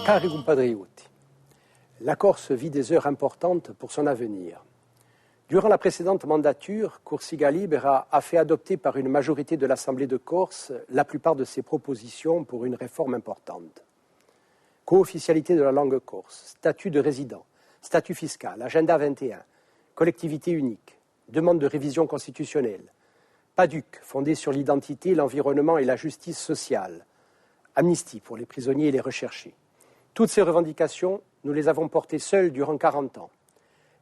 Cari compatriotti, la Corse vit des heures importantes pour son avenir. Durant la précédente mandature, Corsica Libera a fait adopter par une majorité de l'Assemblée de Corse la plupart de ses propositions pour une réforme importante. Co-officialité de la langue corse, statut de résident, statut fiscal, agenda 21, collectivité unique, demande de révision constitutionnelle, PADUC fondé sur l'identité, l'environnement et la justice sociale, amnistie pour les prisonniers et les recherchés. Toutes ces revendications, nous les avons portées seules durant 40 ans.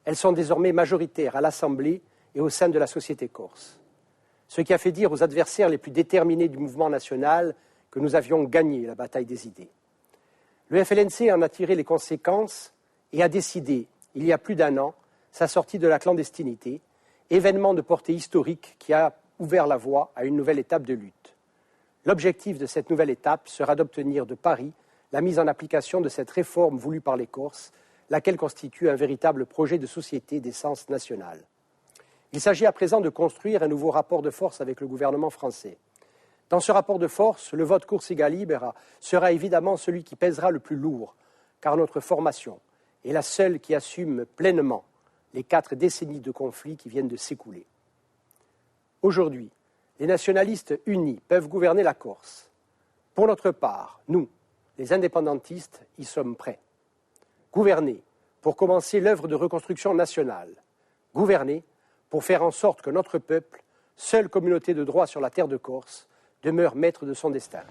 Elles sont désormais majoritaires à l'Assemblée et au sein de la société corse. Ce qui a fait dire aux adversaires les plus déterminés du mouvement national que nous avions gagné la bataille des idées. Le FLNC en a tiré les conséquences et a décidé, il y a plus d'1 an, sa sortie de la clandestinité, événement de portée historique qui a ouvert la voie à une nouvelle étape de lutte. L'objectif de cette nouvelle étape sera d'obtenir de Paris la mise en application de cette réforme voulue par les Corses, laquelle constitue un véritable projet de société d'essence nationale. Il s'agit à présent de construire un nouveau rapport de force avec le gouvernement français. Dans ce rapport de force, le vote Corsica Libera sera évidemment celui qui pèsera le plus lourd, car notre formation est la seule qui assume pleinement les 4 décennies de conflits qui viennent de s'écouler. Aujourd'hui, les nationalistes unis peuvent gouverner la Corse. Pour notre part, nous, les indépendantistes, y sommes prêts. Gouverner pour commencer l'œuvre de reconstruction nationale. Gouverner pour faire en sorte que notre peuple, seule communauté de droit sur la terre de Corse, demeure maître de son destin.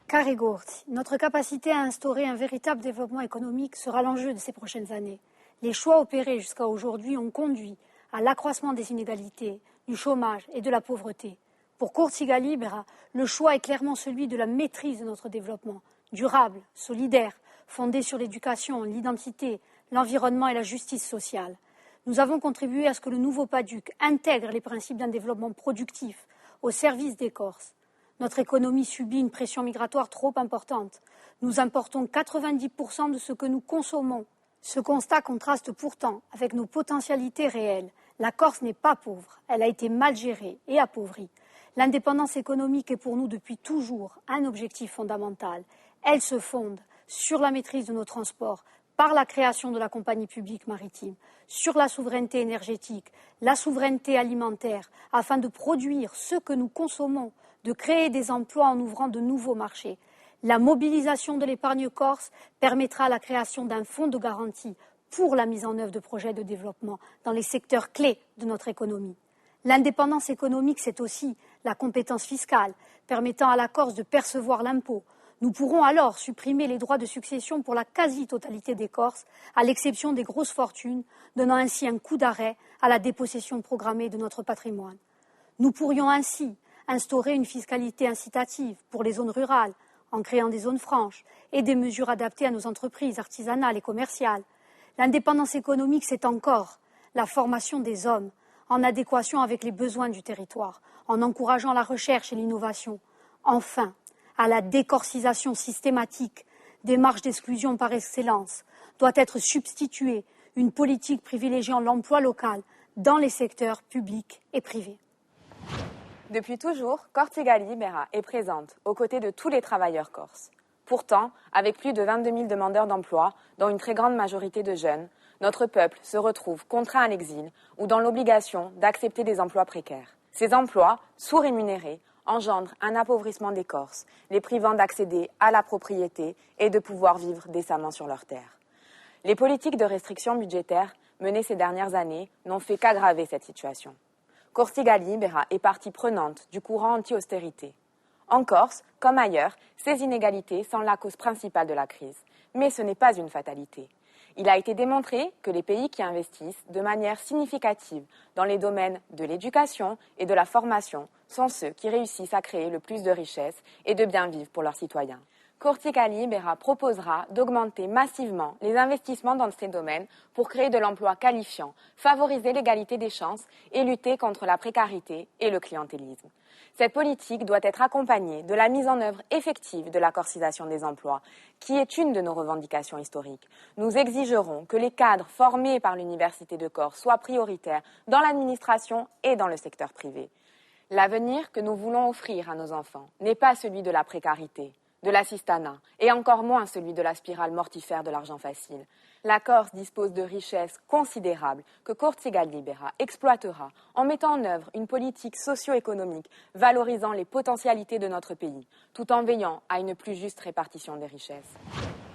Cari Gorti, notre capacité à instaurer un véritable développement économique sera l'enjeu de ces prochaines années. Les choix opérés jusqu'à aujourd'hui ont conduit à l'accroissement des inégalités, du chômage et de la pauvreté. Pour Corsica Libera, le choix est clairement celui de la maîtrise de notre développement, durable, solidaire, fondé sur l'éducation, l'identité, l'environnement et la justice sociale. Nous avons contribué à ce que le nouveau PADUC intègre les principes d'un développement productif au service des Corses. Notre économie subit une pression migratoire trop importante. Nous importons 90% de ce que nous consommons. Ce constat contraste pourtant avec nos potentialités réelles. La Corse n'est pas pauvre, elle a été mal gérée et appauvrie. L'indépendance économique est pour nous depuis toujours un objectif fondamental. Elle se fonde sur la maîtrise de nos transports, par la création de la compagnie publique maritime, sur la souveraineté énergétique, la souveraineté alimentaire, afin de produire ce que nous consommons, de créer des emplois en ouvrant de nouveaux marchés. La mobilisation de l'épargne corse permettra la création d'un fonds de garantie pour la mise en œuvre de projets de développement dans les secteurs clés de notre économie. L'indépendance économique, c'est aussi la compétence fiscale, permettant à la Corse de percevoir l'impôt. Nous pourrons alors supprimer les droits de succession pour la quasi-totalité des Corses, à l'exception des grosses fortunes, donnant ainsi un coup d'arrêt à la dépossession programmée de notre patrimoine. Nous pourrions ainsi instaurer une fiscalité incitative pour les zones rurales, en créant des zones franches et des mesures adaptées à nos entreprises artisanales et commerciales. L'indépendance économique, c'est encore la formation des hommes, en adéquation avec les besoins du territoire, en encourageant la recherche et l'innovation. Enfin, à la décorcisation systématique des marges d'exclusion par excellence, doit être substituée une politique privilégiant l'emploi local dans les secteurs publics et privés. Depuis toujours, Corsica Libera est présente aux côtés de tous les travailleurs corses. Pourtant, avec plus de 22 000 demandeurs d'emploi, dont une très grande majorité de jeunes, notre peuple se retrouve contraint à l'exil ou dans l'obligation d'accepter des emplois précaires. Ces emplois, sous-rémunérés, engendrent un appauvrissement des Corses, les privant d'accéder à la propriété et de pouvoir vivre décemment sur leurs terres. Les politiques de restriction budgétaire menées ces dernières années n'ont fait qu'aggraver cette situation. Corsica Libera est partie prenante du courant anti-austérité. En Corse, comme ailleurs, ces inégalités sont la cause principale de la crise. Mais ce n'est pas une fatalité. Il a été démontré que les pays qui investissent de manière significative dans les domaines de l'éducation et de la formation sont ceux qui réussissent à créer le plus de richesses et de bien vivre pour leurs citoyens. Corsica Libera proposera d'augmenter massivement les investissements dans ces domaines pour créer de l'emploi qualifiant, favoriser l'égalité des chances et lutter contre la précarité et le clientélisme. Cette politique doit être accompagnée de la mise en œuvre effective de la corcisation des emplois, qui est une de nos revendications historiques. Nous exigerons que les cadres formés par l'Université de Corse soient prioritaires dans l'administration et dans le secteur privé. L'avenir que nous voulons offrir à nos enfants n'est pas celui de la précarité, de l'assistanat, et encore moins celui de la spirale mortifère de l'argent facile. La Corse dispose de richesses considérables que Corsica Libera exploitera en mettant en œuvre une politique socio-économique valorisant les potentialités de notre pays, tout en veillant à une plus juste répartition des richesses.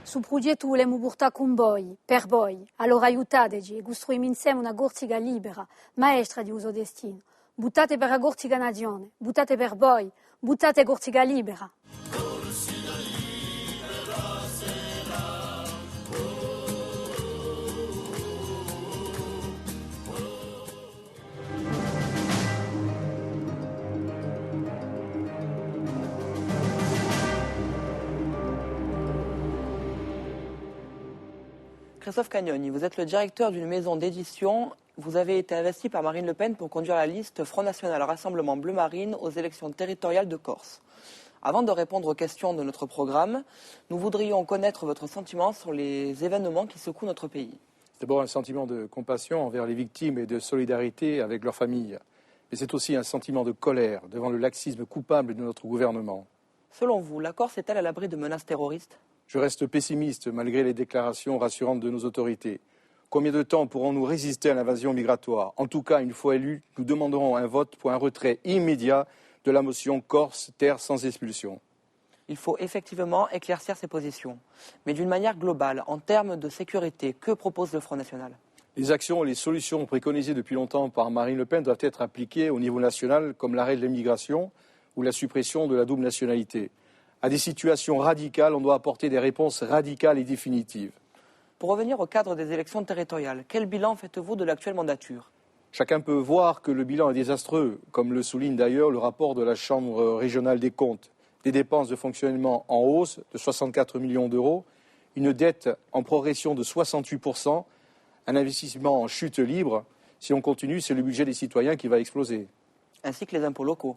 Su progetto volemo portare con voi, per voi. Allora aiutateci e costruiamo insieme una Corsica libera, maestra di uso destino. Buttate per la Corsica Nazione, buttate per voi, buttate Corsica libera. Christophe Cagnoni, vous êtes le directeur d'une maison d'édition. Vous avez été investi par Marine Le Pen pour conduire la liste Front National Rassemblement Bleu Marine aux élections territoriales de Corse. Avant de répondre aux questions de notre programme, nous voudrions connaître votre sentiment sur les événements qui secouent notre pays. D'abord un sentiment de compassion envers les victimes et de solidarité avec leurs familles. Mais c'est aussi un sentiment de colère devant le laxisme coupable de notre gouvernement. Selon vous, la Corse est-elle à l'abri de menaces terroristes ? Je reste pessimiste malgré les déclarations rassurantes de nos autorités. Combien de temps pourrons-nous résister à l'invasion migratoire ? En tout cas, une fois élus, nous demanderons un vote pour un retrait immédiat de la motion Corse, terre sans expulsion. Il faut effectivement éclaircir ces positions. Mais d'une manière globale, en termes de sécurité, que propose le Front National ? Les actions et les solutions préconisées depuis longtemps par Marine Le Pen doivent être appliquées au niveau national, comme l'arrêt de l'immigration ou la suppression de la double nationalité. À des situations radicales, on doit apporter des réponses radicales et définitives. Pour revenir au cadre des élections territoriales, quel bilan faites-vous de l'actuelle mandature ? Chacun peut voir que le bilan est désastreux, comme le souligne d'ailleurs le rapport de la Chambre régionale des comptes. Des dépenses de fonctionnement en hausse de 64 millions d'euros, une dette en progression de 68%, un investissement en chute libre. Si on continue, c'est le budget des citoyens qui va exploser. Ainsi que les impôts locaux.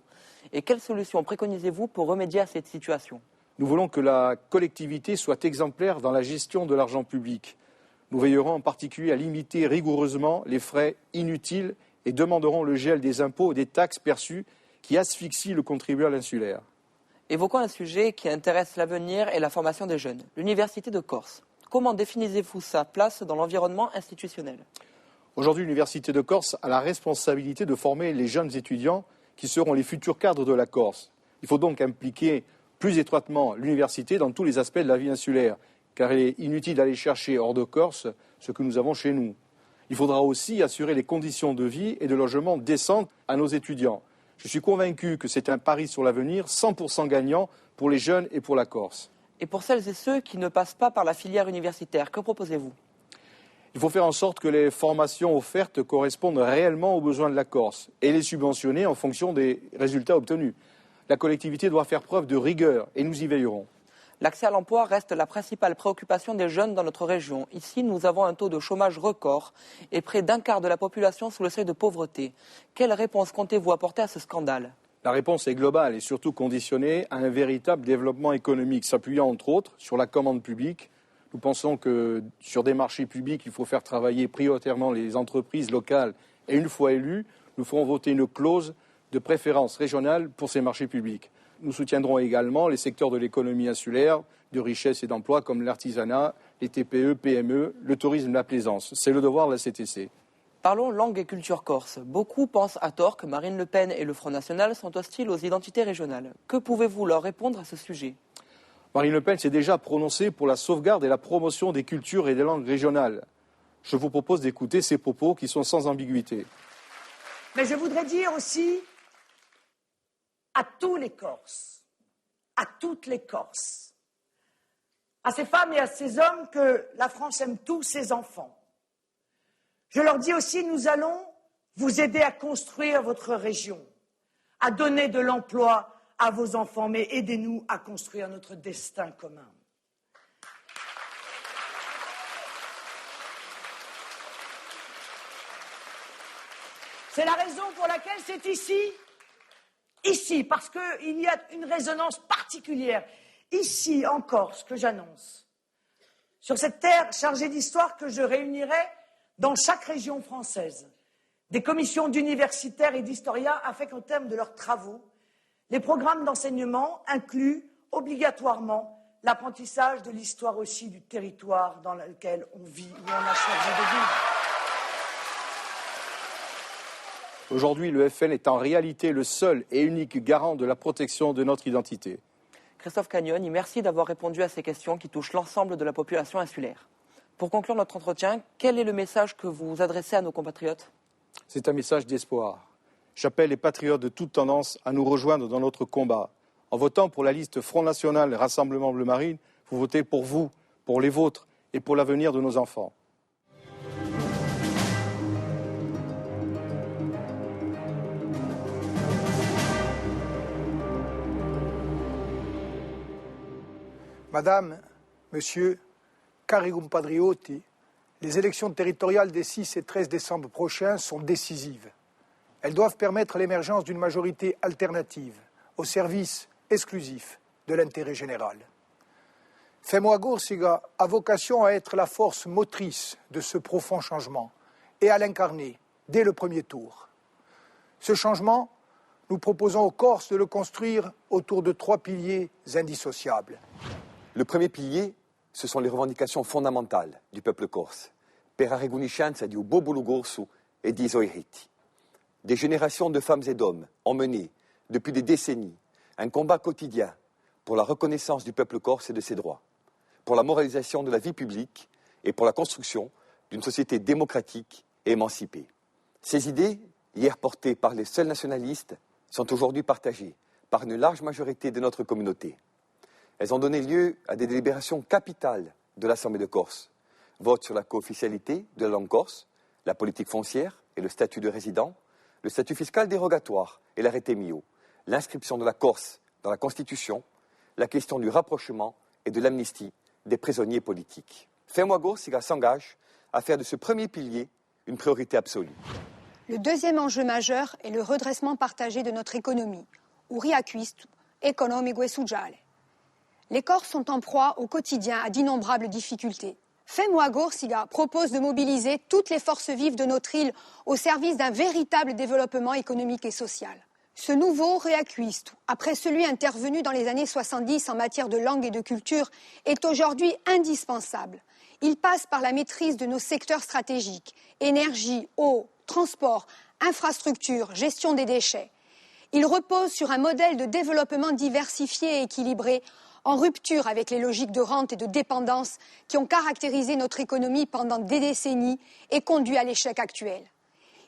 Et quelles solutions préconisez-vous pour remédier à cette situation ? Nous voulons que la collectivité soit exemplaire dans la gestion de l'argent public. Nous veillerons en particulier à limiter rigoureusement les frais inutiles et demanderons le gel des impôts et des taxes perçues qui asphyxient le contribuable insulaire. Évoquons un sujet qui intéresse l'avenir et la formation des jeunes, l'Université de Corse. Comment définissez-vous sa place dans l'environnement institutionnel ? Aujourd'hui, l'Université de Corse a la responsabilité de former les jeunes étudiants qui seront les futurs cadres de la Corse. Il faut donc impliquer plus étroitement l'université dans tous les aspects de la vie insulaire, car il est inutile d'aller chercher hors de Corse ce que nous avons chez nous. Il faudra aussi assurer les conditions de vie et de logement décentes à nos étudiants. Je suis convaincu que c'est un pari sur l'avenir 100% gagnant pour les jeunes et pour la Corse. Et pour celles et ceux qui ne passent pas par la filière universitaire, que proposez-vous ? Il faut faire en sorte que les formations offertes correspondent réellement aux besoins de la Corse et les subventionner en fonction des résultats obtenus. La collectivité doit faire preuve de rigueur et nous y veillerons. L'accès à l'emploi reste la principale préoccupation des jeunes dans notre région. Ici, nous avons un taux de chômage record et près d'un quart de la population sous le seuil de pauvreté. Quelle réponse comptez-vous apporter à ce scandale ? La réponse est globale et surtout conditionnée à un véritable développement économique, s'appuyant entre autres sur la commande publique. Nous pensons que sur des marchés publics, il faut faire travailler prioritairement les entreprises locales et une fois élus, nous ferons voter une clause de préférence régionale pour ces marchés publics. Nous soutiendrons également les secteurs de l'économie insulaire, de richesse et d'emploi comme l'artisanat, les TPE, PME, le tourisme, la plaisance. C'est le devoir de la CTC. Parlons langue et culture corse. Beaucoup pensent à tort que Marine Le Pen et le Front National sont hostiles aux identités régionales. Que pouvez-vous leur répondre à ce sujet ? Marine Le Pen s'est déjà prononcée pour la sauvegarde et la promotion des cultures et des langues régionales. Je vous propose d'écouter ces propos qui sont sans ambiguïté. Mais je voudrais dire aussi à tous les Corses, à toutes les Corses, à ces femmes et à ces hommes que la France aime tous ses enfants. Je leur dis aussi, nous allons vous aider à construire votre région, à donner de l'emploi à vos enfants, mais aidez-nous à construire notre destin commun. C'est la raison pour laquelle c'est ici, parce qu'il y a une résonance particulière, ici en Corse, que j'annonce, sur cette terre chargée d'histoire que je réunirai dans chaque région française, des commissions d'universitaires et d'historiens afin qu'au terme de leurs travaux, les programmes d'enseignement incluent obligatoirement l'apprentissage de l'histoire aussi du territoire dans lequel on vit, où on a choisi de vivre. Aujourd'hui, le FN est en réalité le seul et unique garant de la protection de notre identité. Christophe Cagnoni, merci d'avoir répondu à ces questions qui touchent l'ensemble de la population insulaire. Pour conclure notre entretien, quel est le message que vous adressez à nos compatriotes ? C'est un message d'espoir. J'appelle les patriotes de toute tendance à nous rejoindre dans notre combat. En votant pour la liste Front National Rassemblement Bleu Marine, vous votez pour vous, pour les vôtres et pour l'avenir de nos enfants. Madame, Monsieur, cari compatriotti, les élections territoriales des 6 et 13 décembre prochains sont décisives. Elles doivent permettre l'émergence d'une majorité alternative au service exclusif de l'intérêt général. Femo Agursiga a vocation à être la force motrice de ce profond changement et à l'incarner dès le premier tour. Ce changement, nous proposons aux Corses de le construire autour de 3 piliers indissociables. Le premier pilier, ce sont les revendications fondamentales du peuple corse, per la riconoscenza di un popolo corso e di suoi diritti. Des générations de femmes et d'hommes ont mené, depuis des décennies, un combat quotidien pour la reconnaissance du peuple corse et de ses droits, pour la moralisation de la vie publique et pour la construction d'une société démocratique et émancipée. Ces idées, hier portées par les seuls nationalistes, sont aujourd'hui partagées par une large majorité de notre communauté. Elles ont donné lieu à des délibérations capitales de l'Assemblée de Corse. Vote sur la co-officialité de la langue corse, la politique foncière et le statut de résident, le statut fiscal dérogatoire et l'arrêté Mio, l'inscription de la Corse dans la Constitution, la question du rapprochement et de l'amnistie des prisonniers politiques. Femo Agursiga s'engage à faire de ce premier pilier une priorité absolue. Le deuxième enjeu majeur est le redressement partagé de notre économie, ou riacquisto economico e sociale. Les Corses sont en proie au quotidien à d'innombrables difficultés. Femo Agursiga propose de mobiliser toutes les forces vives de notre île au service d'un véritable développement économique et social. Ce nouveau riacquisto, après celui intervenu dans les années 70 en matière de langue et de culture, est aujourd'hui indispensable. Il passe par la maîtrise de nos secteurs stratégiques, énergie, eau, transport, infrastructures, gestion des déchets. Il repose sur un modèle de développement diversifié et équilibré, en rupture avec les logiques de rente et de dépendance qui ont caractérisé notre économie pendant des décennies et conduit à l'échec actuel.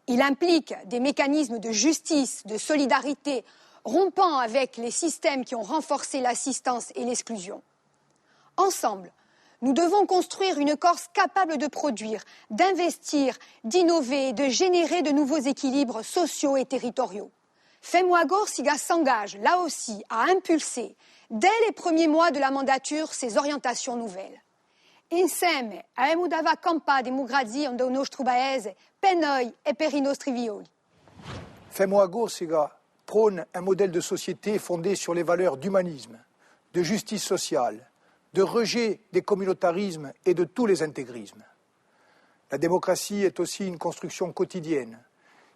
Il implique des mécanismes de justice, de solidarité, rompant avec les systèmes qui ont renforcé l'assistance et l'exclusion. Ensemble, nous devons construire une Corse capable de produire, d'investir, d'innover et de générer de nouveaux équilibres sociaux et territoriaux. Femo Agursiga s'engage, là aussi, à impulser, dès les premiers mois de la mandature, ces orientations nouvelles. Insieme a Emudava Campa Democrazia do nostro paese, per noi e per i nostri violi. Femo Agursiga prône un modèle de société fondé sur les valeurs d'humanisme, de justice sociale, de rejet des communautarismes et de tous les intégrismes. La démocratie est aussi une construction quotidienne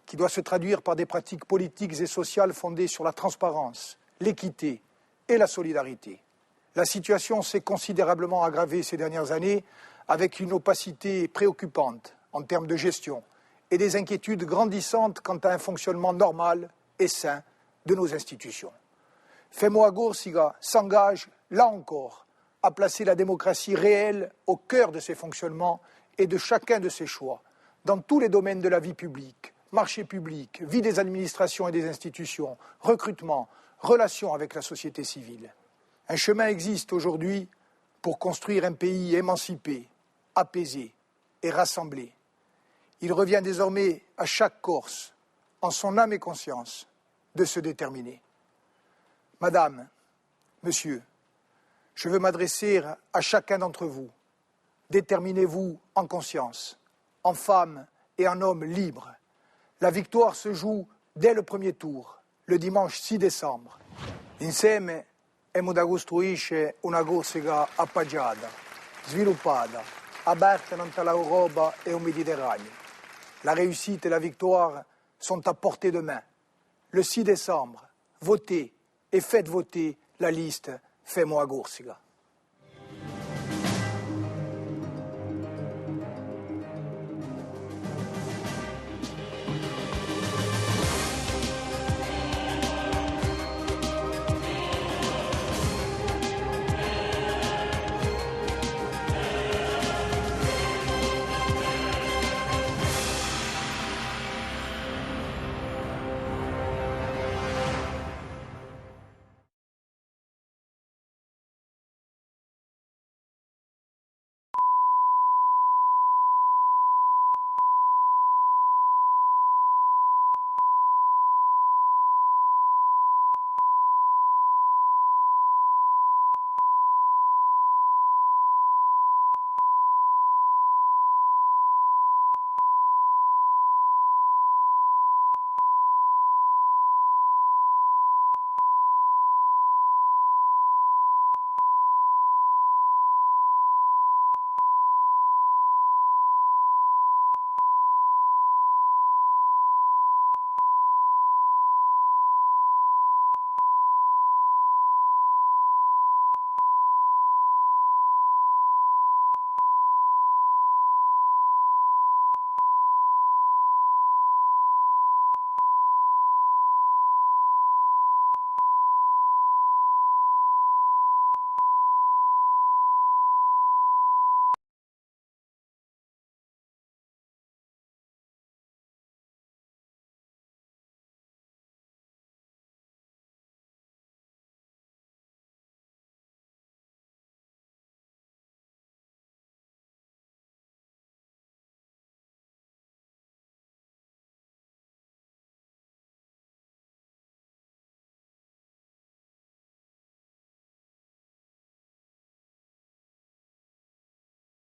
qui doit se traduire par des pratiques politiques et sociales fondées sur la transparence, l'équité et la solidarité. La situation s'est considérablement aggravée ces dernières années avec une opacité préoccupante en termes de gestion et des inquiétudes grandissantes quant à un fonctionnement normal et sain de nos institutions. Femo Agursiga s'engage, là encore, à placer la démocratie réelle au cœur de ses fonctionnements et de chacun de ses choix, dans tous les domaines de la vie publique, marché public, vie des administrations et des institutions, recrutement, relations avec la société civile. Un chemin existe aujourd'hui pour construire un pays émancipé, apaisé et rassemblé. Il revient désormais à chaque Corse, en son âme et conscience, de se déterminer. Madame, Monsieur, je veux m'adresser à chacun d'entre vous. Déterminez-vous en conscience, en femme et en homme libre. La victoire se joue dès le premier tour, le dimanche 6 décembre. Insieme hemos da costruire una Corsica appaggiata, sviluppata, aperta in tutta l'Europa e il Mediterraneo. La réussite et la victoire sont à portée de main. Le 6 décembre, votez et faites voter la liste Fais-moi Goursiga.